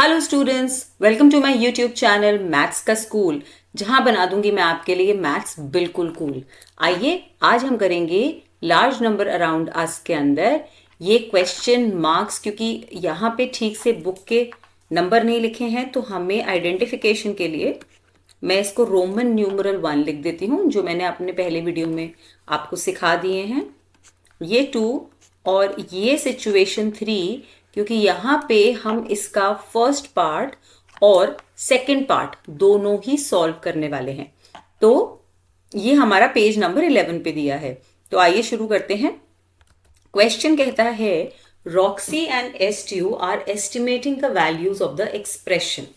Hello students, welcome to my YouTube channel maths का school, जहां बना दूंगी मैं आपके लिए मैथ्स बिल्कुल कूल। आइए आज हम करेंगे लार्ज नंबर अराउंड अस के अंदर ये क्वेश्चन मार्क्स, क्योंकि यहाँ पे ठीक से बुक के नंबर नहीं लिखे हैं तो हमें आइडेंटिफिकेशन के लिए मैं इसको रोमन न्यूमरल 1 लिख देती हूँ, जो मैंने अपने पहले वीडियो में आपको सिखा दिए हैं। ये 2 और ये सिचुएशन 3, क्योंकि यहाँ पे हम इसका फर्स्ट पार्ट और सेकंड पार्ट दोनों ही सॉल्व करने वाले हैं। तो ये हमारा पेज नंबर 11 पे दिया है। तो आइए शुरू करते हैं। क्वेश्चन कहता है रॉक्सी एंड एस्ट्यू are estimating the values of the expression.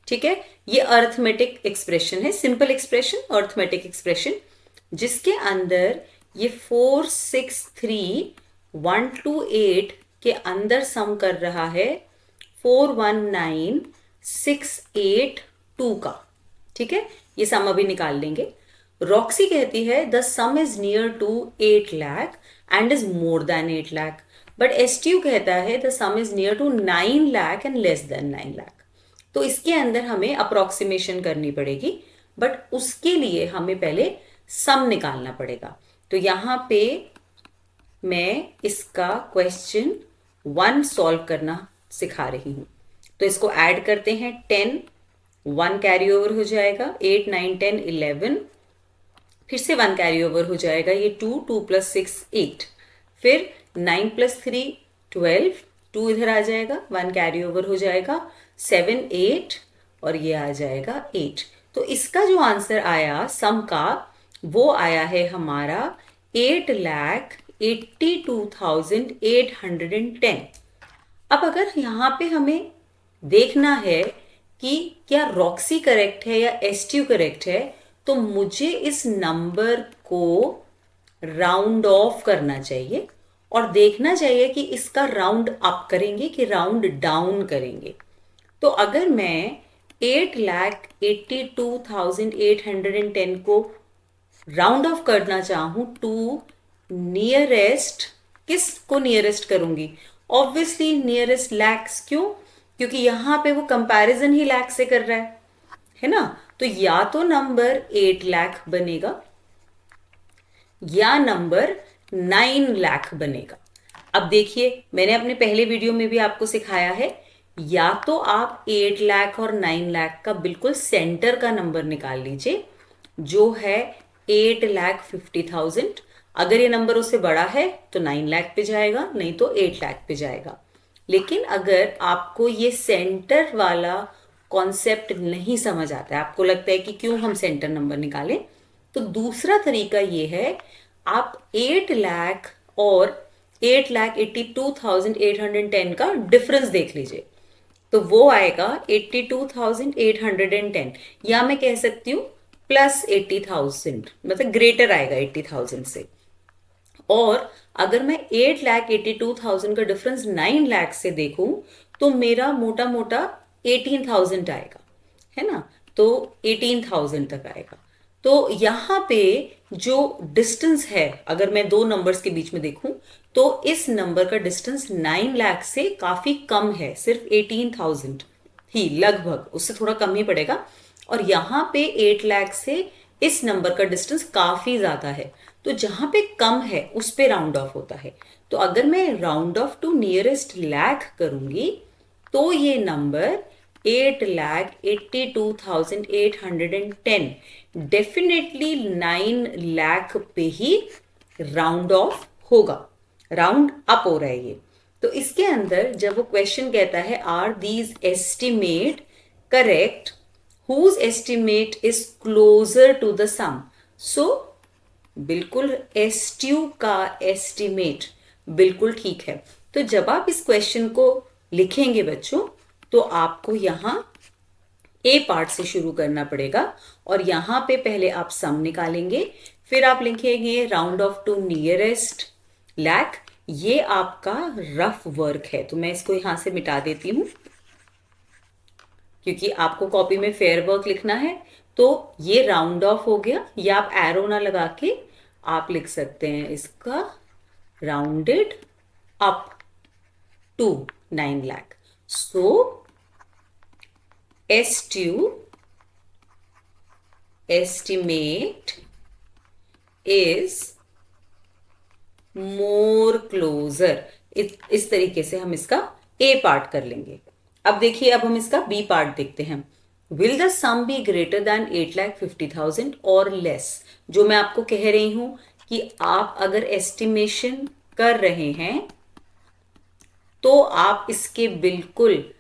ठीक है, ये अर्थमेटिक एक्सप्रेशन है, सिंपल एक्सप्रेशन, अर्थमेटिक एक्सप्रेशन, जिसके अंदर ये 4, 6, 3, 1 to 8 के अंदर सम कर रहा है 419,682 का। ठीक है, ये सम अभी निकाल लेंगे। रॉक्सी कहती है the sum is near to 8 lakh and is more than 8 lakh, but Stu कहता है the sum is near to 9 lakh and less than 9 lakh. तो इसके अंदर हमें अप्रोक्सीमेशन करनी पड़ेगी, बट उसके लिए हमें पहले सम निकालना पड़ेगा। तो यहाँ पे मैं इसका क्वेश्चन 1 सॉल्व करना सिखा रही हूँ। तो इसको ऐड करते हैं, 10, 1 कैरी ओवर हो जाएगा, 8, 9, 10, 11, फिर से 1 कैरी ओवर हो जाएगा, ये 2, 2 + 6, 8, फिर 9 + 3, 12, 2 इधर आ जाएगा, 1 कैरी ओवर हो जाएगा, 7, 8 और ये आ जाएगा 8। तो इसका जो आंसर आया सम का, वो आया है हमारा 8,82,810। अब अगर यहाँ पे हमें देखना है कि क्या रॉक्सी करेक्ट है या एसट्यू करेक्ट है, तो मुझे इस नंबर को राउंड ऑफ करना चाहिए और देखना चाहिए कि इसका राउंड अप करेंगे कि राउंड डाउन करेंगे। तो अगर मैं 8,82,810 को राउंड ऑफ करना चाहूं टू नियरेस्ट, किस को नियरेस्ट करूंगी? Obviously nearest lakhs. क्यों? क्योंकि यहां पे वो कंपैरिजन ही लैक्स से कर रहा है ना। तो या तो नंबर 8 लाख बनेगा या नंबर 9 लाख बनेगा। अब देखिए, मैंने अपने पहले वीडियो में भी आपको सिखाया है, या तो आप 8 लाख और 9 लाख का बिल्कुल सेंटर का नंबर निकाल लीजिए, जो है 8,50,000। अगर ये नंबर उससे बड़ा है तो 9 लाख पे जाएगा, नहीं तो 8 लाख पे जाएगा। लेकिन अगर आपको ये सेंटर वाला कॉन्सेप्ट नहीं समझ आता है, आपको लगता है कि क्यों हम सेंटर नंबर निकालें, तो दूसरा तरीका ये है, आप 8 लाख और 8,82,810 का डिफरेंस देख लीजिए। तो वो आएगा 82,810, या मैं कह सकती हूँ प्लस 80,000, मतलब ग्रेटर आएगा 80,000 से। और अगर मैं 8,82,000 का डिफरेंस 9 लाख से देखूं, तो मेरा मोटा मोटा 18,000 आएगा, है ना। तो 18,000 तक आएगा। तो यहाँ पे जो डिस्टेंस है, अगर मैं दो नंबर्स के बीच में देखूं, तो इस नंबर का डिस्टेंस 9 लाख से काफी कम है, सिर्फ 18,000 ही, लगभग उससे थोड़ा कम ही पड़ेगा। और यहाँ पे 8 लाख से इस नंबर का डिस्टेंस काफी ज्यादा है, तो जहां पे कम है उस पे राउंड ऑफ होता है। तो अगर मैं round off to nearest lakh करूंगी, तो ये नंबर 8,82,810 डेफिनेटली 9 लाख पे ही राउंड ऑफ होगा, राउंड अप हो रहा है ये। तो इसके अंदर जब वो क्वेश्चन कहता है are these estimate correct, whose estimate is closer to the sum, so बिल्कुल एस्ट्यू का एस्टिमेट बिल्कुल ठीक है। तो जब आप इस क्वेश्चन को लिखेंगे बच्चों, तो आपको यहां ए पार्ट से शुरू करना पड़ेगा, और यहां पे पहले आप सम निकालेंगे, फिर आप लिखेंगे round off to nearest lakh. ये आपका रफ वर्क है, तो मैं इसको यहां से मिटा देती हूं, क्योंकि आपको कॉपी में फेयर वर्क लिखना है। तो ये राउंड ऑफ हो गया, या आप एरो ना लगा के आप लिख सकते हैं इसका rounded up to 9 lakh. So estimate is more closer। इस तरीके से हम इसका ए पार्ट कर लेंगे। अब देखिए, अब हम इसका बी पार्ट देखते हैं। Will the sum be greater than 8,50,000 और लेस। जो मैं आपको कह रही हूं कि आप अगर एस्टिमेशन कर रहे हैं तो आप इसके बिल्कुल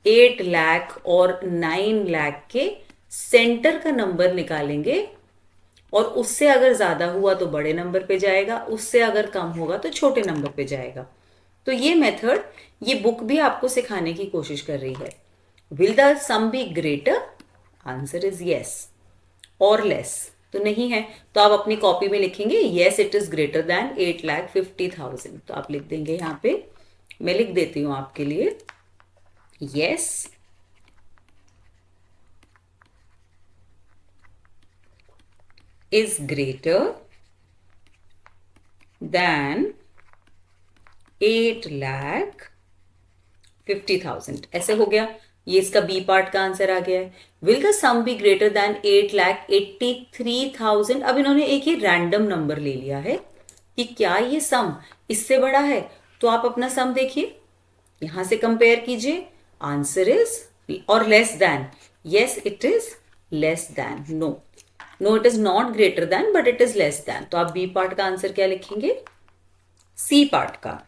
8 लाख और 9 लाख के सेंटर का नंबर निकालेंगे, और उससे अगर ज्यादा हुआ तो बड़े नंबर पे जाएगा, उससे अगर कम होगा तो छोटे नंबर पे जाएगा। तो ये मेथड ये बुक भी आपको सिखाने की कोशिश कर रही है। Will the sum be greater? Answer is yes. और लेस तो नहीं है, तो आप अपनी कॉपी में लिखेंगे yes it is greater than 8,50,000। तो आप लिख देंगे यहां पे, मैं लिख देती हूं आपके लिए, यस is greater than 8,50,000। ऐसे हो गया, ये इसका बी पार्ट का आंसर आ गया है। Will the sum be greater than 8,83,000। अब इन्होंने एक ही रैंडम नंबर ले लिया है कि क्या ये सम इससे बड़ा है, तो आप अपना सम देखिए, यहां से कंपेयर कीजिए। आंसर इज और less than, yes it is less than, no it is not greater than but it is less than. तो आप बी पार्ट का आंसर क्या लिखेंगे? सी पार्ट का,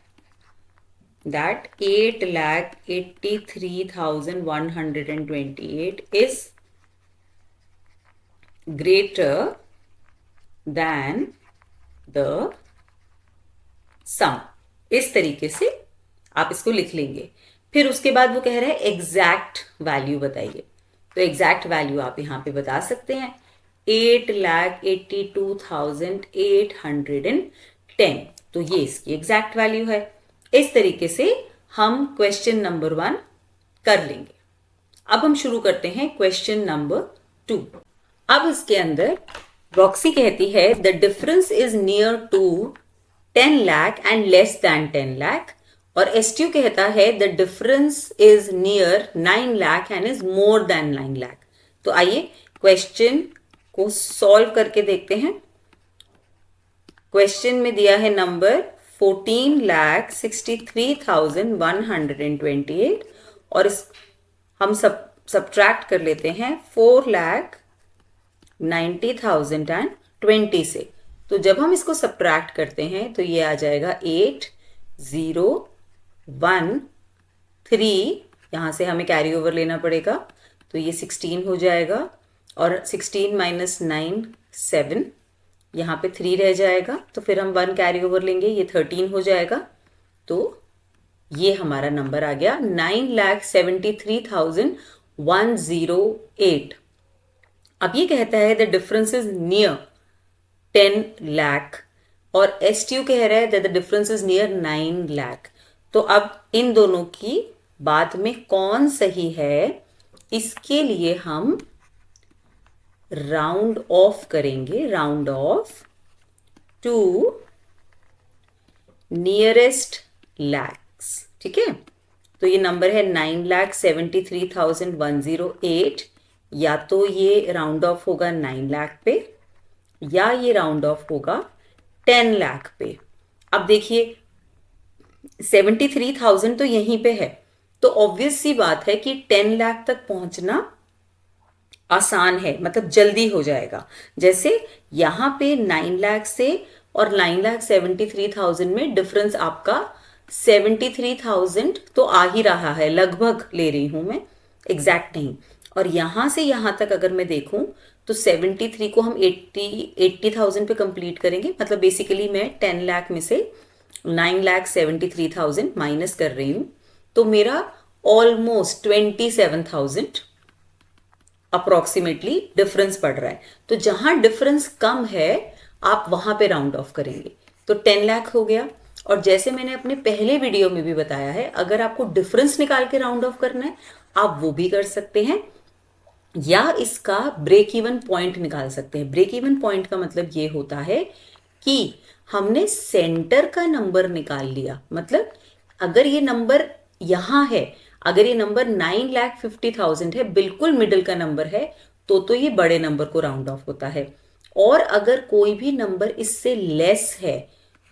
that 8,83,128 is greater than the sum. इस तरीके से आप इसको लिख लेंगे। फिर उसके बाद वो कह रहे हैं एग्जैक्ट वैल्यू बताइए। तो एग्जैक्ट वैल्यू आप यहां पे बता सकते हैं, 8,82,810। तो ये इसकी एग्जैक्ट वैल्यू है। इस तरीके से हम क्वेश्चन नंबर 1 कर लेंगे। अब हम शुरू करते हैं क्वेश्चन नंबर 2। अब इसके अंदर रॉक्सी कहती है the difference is near to 10 lakh and less than 10 lakh, और एस्ट्यू कहता है the difference is near 9 lakh and is more than 9 lakh. तो आइए क्वेश्चन को सॉल्व करके देखते हैं। क्वेश्चन में दिया है नंबर 14,63,128 और हम सब्ट्रैक्ट कर लेते हैं 4,90,020 से। तो जब हम इसको सब्ट्रैक्ट करते हैं तो ये आ जाएगा 8,013। यहां से हमें कैरी ओवर लेना पड़ेगा, तो ये 16 हो जाएगा, और 16 माइनस 9 7, यहाँ पे 3 रह जाएगा, तो फिर हम 1 कैरी ओवर लेंगे, ये 13 हो जाएगा। तो ये हमारा नंबर आ गया 9,73,108। अब ये कहता है the difference is near 10 lakh और एस्ट्यू कह रहा है the difference is near 9 lakh. तो अब इन दोनों की बात में कौन सही है, इसके लिए हम राउंड ऑफ करेंगे, round off to nearest lakhs. ठीक है, तो ये नंबर है 9,73,108। या तो ये राउंड ऑफ होगा 9 लाख पे, या ये राउंड ऑफ होगा 10 लाख पे। अब देखिए 73,000 तो यहीं पे है, तो ऑब्वियस सी बात है कि 10 लाख तक पहुंचना आसान है, मतलब जल्दी हो जाएगा। जैसे यहां पे 9 लाख से और 9,73,000 में डिफरेंस आपका 73,000 तो आ ही रहा है, लगभग ले रही हूं मैं, एग्जैक्ट नहीं। और यहां से यहां तक अगर मैं देखूं तो 73 को हम 80,000 पे कंप्लीट करेंगे। मतलब बेसिकली मैं 10 लाख में से 9,73,000 माइनस कर रही हूं, तो मेरा ऑलमोस्ट 27,000 अप्रोक्सीमेटली डिफरेंस पड़ रहा है। तो जहां डिफरेंस कम है आप वहां पे राउंड ऑफ करेंगे, तो 10 लाख हो गया। और जैसे मैंने अपने पहले वीडियो में भी बताया है, अगर आपको डिफरेंस निकाल के राउंड ऑफ करना है आप वो भी कर सकते हैं, या इसका ब्रेक इवन पॉइंट निकाल सकते हैं। ब्रेक इवन पॉइंट का मतलब ये होता है कि हमने सेंटर का नंबर निकाल लिया। मतलब अगर ये नंबर यहां है, अगर ये नंबर 9,50,000 है, बिल्कुल मिडिल का नंबर है, तो ये बड़े नंबर को राउंड ऑफ होता है। और अगर कोई भी नंबर इससे लेस है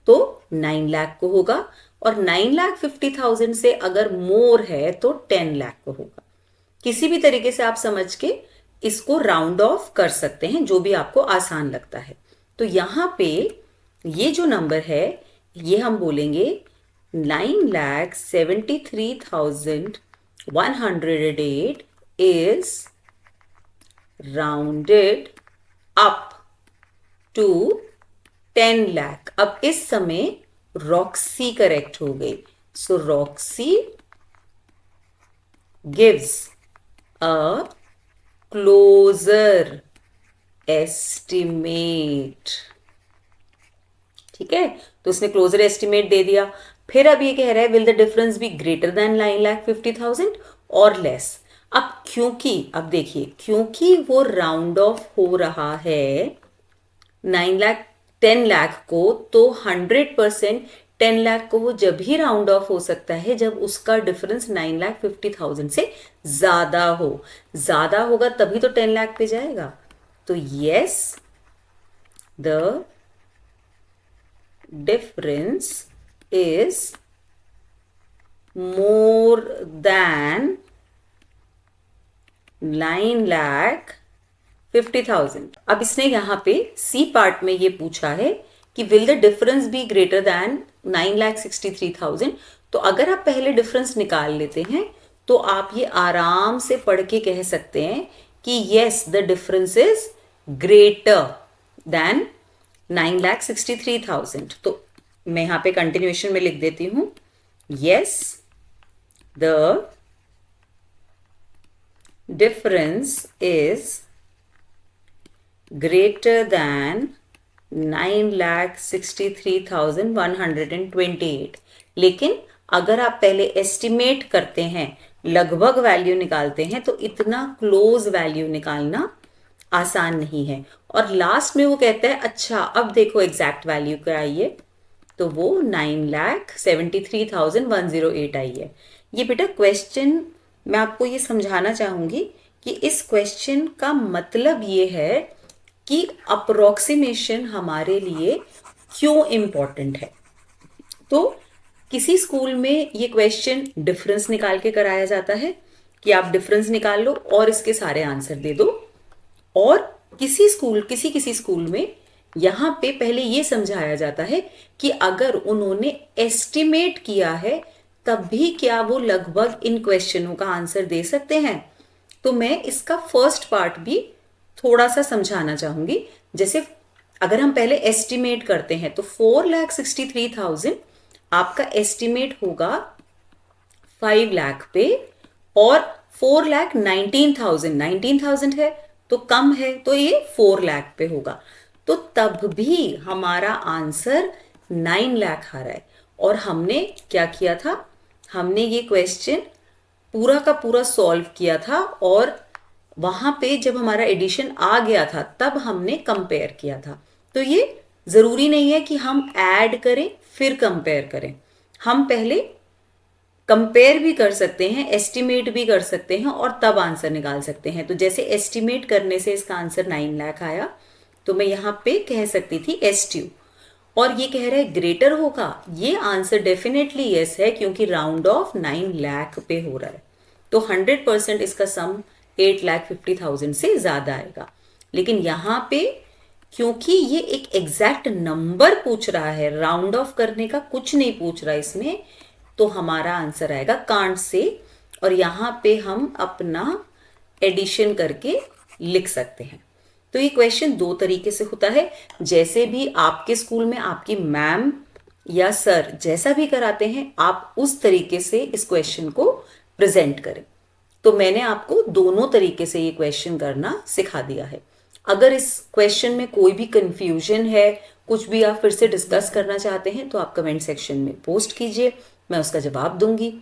तो 9 लाख को होगा, और 9,50,000 से अगर मोर है तो 10 लाख को होगा। किसी भी तरीके से आप समझ के इसको राउंड ऑफ कर सकते हैं, जो भी आपको आसान लगता है। तो यहां पे ये जो नंबर है ये हम बोलेंगे 9,73,108 is rounded up to 10 lakh. अब इस समय रॉक्सी करेक्ट हो गई, so Roxie gives a closer estimate. ठीक है, तो उसने क्लोजर एस्टिमेट दे दिया। फिर अब ये कह रहा है will the difference B greater then 9,50,000 और लेस। अब क्योंकि अब देखिए, क्योंकि वो राउंड ऑफ हो रहा है 9 लाख 10 लाख को, तो 100% 10 लाख को वो जब ही राउंड ऑफ हो सकता है जब उसका डिफरेंस 9,50,000 से ज्यादा हो। ज्यादा होगा तभी तो 10 लाख पे जाएगा। तो yes, the difference is more then 9,50,000। अब इसने यहां पे सी पार्ट में ये पूछा है कि will the difference B greater then 9,63,000। तो अगर आप पहले डिफरेंस निकाल लेते हैं तो आप ये आराम से पढ़ के कह सकते हैं कि yes, the difference is greater then 9,63,000। तो मैं यहां पे कंटिन्यूएशन में लिख देती हूं, yes, the difference is greater than 9,63,128। लेकिन अगर आप पहले एस्टिमेट करते हैं, लगभग वैल्यू निकालते हैं, तो इतना क्लोज वैल्यू निकालना आसान नहीं है। और लास्ट में वो कहता है अच्छा अब देखो एग्जैक्ट वैल्यू क्या आई है, तो वो 9,73,108 आई है। ये बेटा क्वेश्चन मैं आपको ये समझाना चाहूंगी कि इस क्वेश्चन का मतलब ये है कि अप्रोक्सीमेशन हमारे लिए क्यों इंपॉर्टेंट है। तो किसी स्कूल में ये क्वेश्चन डिफरेंस निकाल के कराया जाता है कि आप डिफरेंस निकाल लो और इसके सारे आंसर दे दो। और किसी स्कूल में यहां पे पहले ये समझाया जाता है कि अगर उन्होंने एस्टिमेट किया है तब भी क्या वो लगभग इन क्वेश्चनों का आंसर दे सकते हैं। तो मैं इसका फर्स्ट पार्ट भी थोड़ा सा समझाना चाहूंगी। जैसे अगर हम पहले एस्टिमेट करते हैं तो 4,63,000 आपका एस्टिमेट होगा 5 लाख पे, और 4,19,000 19,000 है तो कम है, तो ये 4 लाख पे होगा। तो तब भी हमारा आंसर 9 लाख आ रहा है। और हमने क्या किया था, हमने ये क्वेश्चन पूरा का पूरा सॉल्व किया था, और वहां पे जब हमारा एडिशन आ गया था तब हमने कंपेयर किया था। तो ये जरूरी नहीं है कि हम ऐड करें फिर कंपेयर करें, हम पहले कंपेयर भी कर सकते हैं, एस्टिमेट भी कर सकते हैं और तब आंसर निकाल सकते हैं। तो जैसे एस्टिमेट करने से इसका आंसर 9 लाख आया, तो मैं यहां पे कह सकती थी एस्ट्यू। और ये कह रहा है ग्रेटर होगा, ये आंसर डेफिनेटली यस है क्योंकि राउंड ऑफ 9 लाख पे हो रहा है। तो 100% इसका सम 8,50,000 से ज्यादा आएगा। लेकिन यहां पे क्योंकि ये एक एग्जैक्ट नंबर पूछ रहा है, राउंड ऑफ करने का कुछ नहीं पूछ रहा इसमें, तो हमारा आंसर आएगा कांट से। और यहां पे हम अपना एडिशन करके लिख सकते हैं। तो ये क्वेश्चन दो तरीके से होता है, जैसे भी आपके स्कूल में आपकी मैम या सर जैसा भी कराते हैं आप उस तरीके से इस क्वेश्चन को प्रेजेंट करें। तो मैंने आपको दोनों तरीके से ये क्वेश्चन करना सिखा दिया है। अगर इस क्वेश्चन में कोई भी कंफ्यूजन है, कुछ भी आप फिर से डिस्कस करना चाहते हैं, तो आप कमेंट सेक्शन में पोस्ट कीजिए, मैं उसका जवाब दूंगी।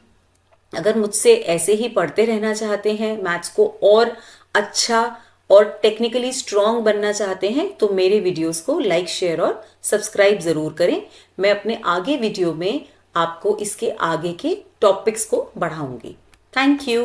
अगर मुझसे ऐसे ही पढ़ते रहना चाहते हैं, मैथ्स को और अच्छा और टेक्निकली स्ट्रांग बनना चाहते हैं, तो मेरे वीडियोस को लाइक, शेयर और सब्सक्राइब ज़रूर करें। मैं अपने आगे वीडियो में आपको इसके आगे के टॉपिक्स को बढ़ाऊंगी। Thank you.